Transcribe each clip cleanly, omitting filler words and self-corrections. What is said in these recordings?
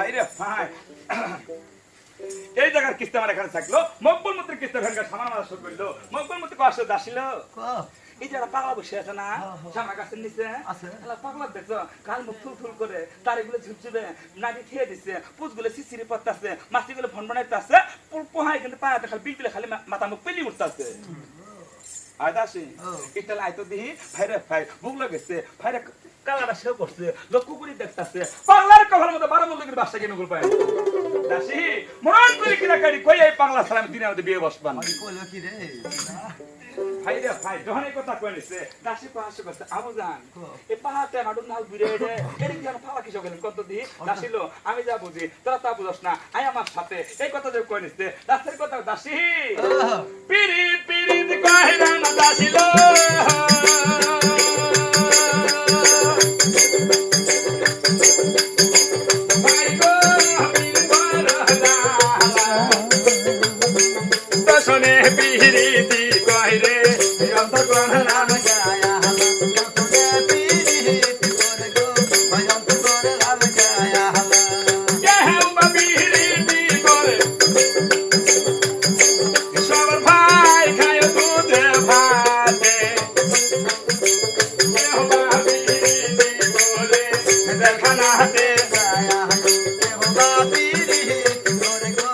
ভাই রে ভাই এই জায়গার কিস্তা আমার এখানে থাকলো মকবুল মন্ত্রী কিস্তা ভেঙ্গা সামান মারা শুরু করলো মকবুল মন্ত্রী কষ্ট দাসিল এই যারা পাগলা বসে আছে না সামনা গাছের নিচে পাগলা দেখছো কাল মুখ ফুল ফুল করে তারিগুলো ঝুপঝুপে নাড়ি খেয়ে দিচ্ছে পুষগুলো সিসিরি পড়তেছে মাছিগুলো ভন বানাইতেছে পোহাই কিন্তু পায়া দেখাল বিলবিলে খালি মাথা মুখ পেলি উঠতেছে আয় দাসি এটা লাইতো দিহি ভাইরে ভাই বুগলো গেছে ভাইরে কালাটা সেও করছে লক্ষ্য করে দেখতেছে পাগলার কভার মধ্যে 12 মূল্যের বাসা কিনে গুল পায় দাসি মরণ করে কিনা কাটি কই এই পাগলা সালাম দিনে আমাদের বিয়ে বসবান আমি কইলো কি রে ভাই রে ভাই যখন এই কথা কইছে দাসি পাহাড় করছে আবুজান এই পাহাড়টা নাডুন নাল বিরে রে এর কি ফালা কিছু গেলেন কত দি দাসিলো আমি যা বুঝি তোরা তা বুঝছ না আই আমার সাথে এই কথা যে কইছে দাসের কথা দাসি পিরি পিরি কইরা না দাসিলো দশনে পিরি দি কইরে অন্তর কোন নাম গায়া দশনে পিরি দি করে গো ভাই অন্তর কোন নাম গায়া কে হেবা পিরি দি করে সবার ভাই খায় দুধ ভাতে কে হেবা পিরি দি করে দেখানাতে গায়া কে হেবা পিরি দি করে গো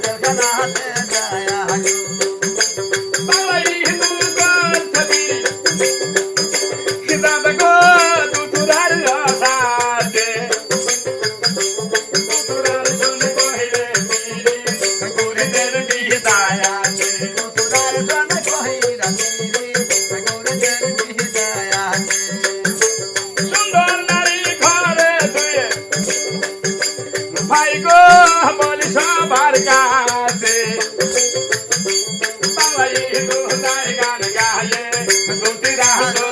দেখানাতে গায়া ভাই গো বলি সবার কাছে বাবাই দুদাই গান গায়ে দুটি রাহনি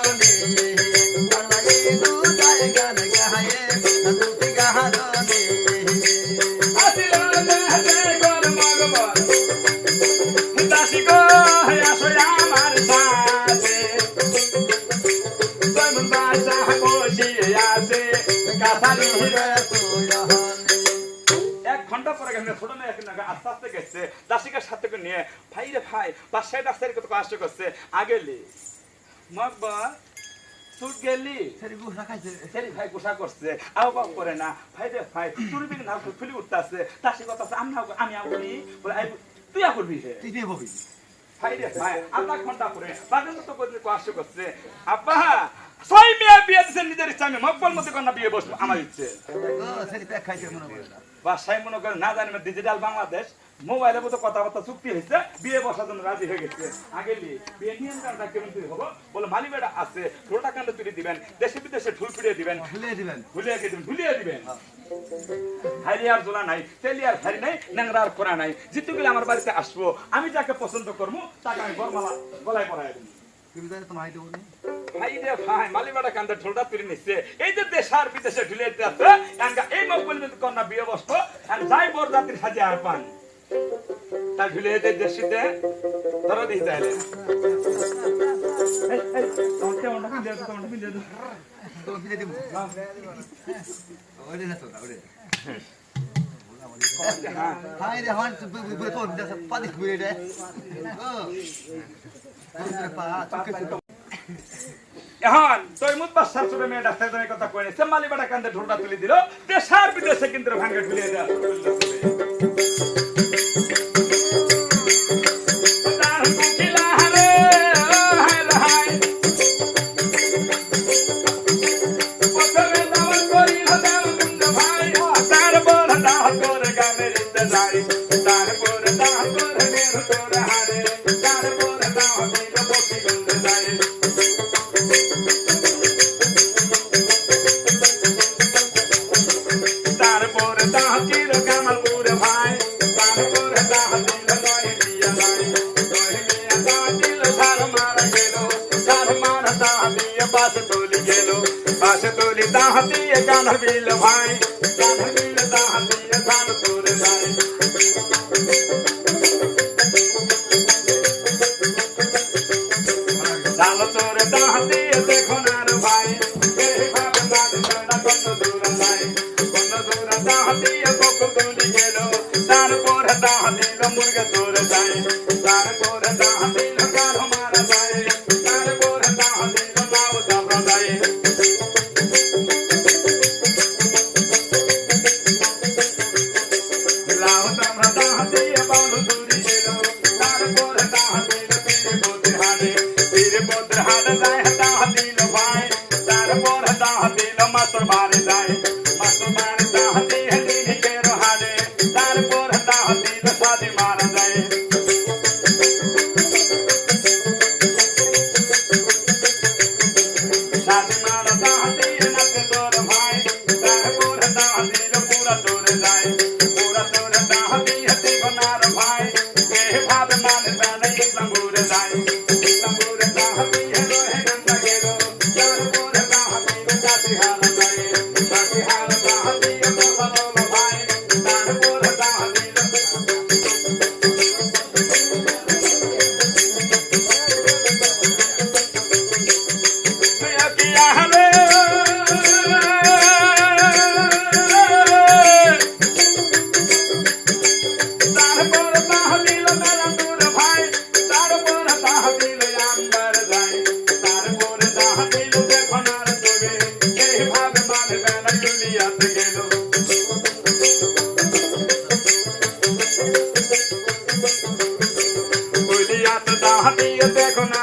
বাবাই দুদাই গান গায়ে দুটি গাহনি আসিল দেহে গর মগবর দাসি গো আসো আমার সাথে তোমন বাসা বসি আছে কাছারি রে ঘন্টা পরে গেছে ছোট মেয়ে আস্তে আস্তে গেছে দাসিকার সাথে নিয়ে ভাই রে ভাই বাসায় ডাক্তারি কত কষ্ট করছে আগেলি মকবর সুট গেলি সেরি গুসা খাইছে সেরি ভাই গুসা করছে আও বাপ করে না ভাই রে ভাই তুই বিন না ফুলি উঠতাছে দাসি কথা আছে আমি আমনি বলে আই তুই আ করবি তুই বিয়ে হবি ভাই রে ভাই আধা ঘন্টা পরে বাজার মতো করে কষ্ট করছে আব্বা ছয় মেয়ে বিয়ে দিছে নিজের ইচ্ছা আমি মকবল মতো কন্যা বিয়ে বসবো আমার ইচ্ছে সেরি প্যাক খাইছে মনে করে বাসায় মনে করেন না জানি ডিজিটাল বাংলাদেশ মোবাইলের মতো কথাবার্তা চুক্তি হয়েছে বিয়ে বসার জন্য রাজি হয়ে গেছে আগে বিয়ে নিয়ম কার্ডটা কেমন তুই হবো বলে মালি বেড়া আছে ঠোঁটা কাণ্ড তুলে দিবেন দেশে বিদেশে ঢুল ফিরিয়ে দিবেন ভুলিয়ে দিবেন হাইরি আর জোলা নাই তেলি আর হারি নাই ন্যাংরা আর খোরা নাই জিতু গেলে আমার বাড়িতে আসবো আমি যাকে পছন্দ করবো তাকে আমি গরমালা গলায় পরাই দেবো ভাই রে ভাই মালিবাড়া কান্দে ঢোলটা তুলে নিচ্ছে এই যে দেশ আর বিদেশে ঢুলে যাচ্ছে এই মকবুল কন্যা বিয়ে বসতো যাই বর জাতির সাজে আর পান তার ঢুলে দেশিতে ধরো দিয়ে যায় এখন তৈমুদ বাদশার ছোট মেয়ে ডাক্তার কথা কয়ে নিচ্ছে মালিবাড়া কান্দে ঢোলটা তুলে দিল দেশার বিদেশে কিন্তু ভাঙ্গে ঢুলিয়ে দেওয়া বিল ভাই বিল দাহাতি ধান তোর ভাই জাল তোর দাহাতি দেখো না ভাই এই ভাব না কত দূর যাই কত দূর দাহাতি দিয়ে বকুল তুলি গেল তারপর দাহ দিল মুরগে তোর যায় তারপর দাহ দিল কারো মারা যায় তারপর দাহ দিল নাও দাবড়া যায় লাউ দাবড়া দাহ দিয়ে বালু তুলি গেল তারপর দাহ দিল পীর পুত্র হাটে যায় দাহ দিল ভাই তারপর দাহ দিল মাতর বাড়ি যায় মাতর বাড়ি দাহ দিয়ে দিকে রহারে তারপর দাহ দিল সাদি মারা যায় সাদি মারা দাহ দিয়ে নাচে তোর ভাই তারপর দাহ দিল পুরা তোর যায় পুরা তোর দাহ দিয়ে দিগনার ভাই কে ভাবে মানে বেড়ে ইসলাম ঘুরে যায় ইসলাম ঘুরে দাহ দিয়ে রহে গঙ্গা গেল তারপর দাহ দিল কাটিহাল যায় কাটিহাল দাহ দিয়ে বসালো ভাই তারপর দাহ দিল কিয়া হলে তারপর দাহ দিল মেলা তোর ভাই তারপর দাহ দিল আম্বার যায় তারপর দাহ দিল দেখনার তোরে এইভাবে মানে বেলা জুলিয়াতে গেল জুলিয়াত দাহ দিয়ে দেখনা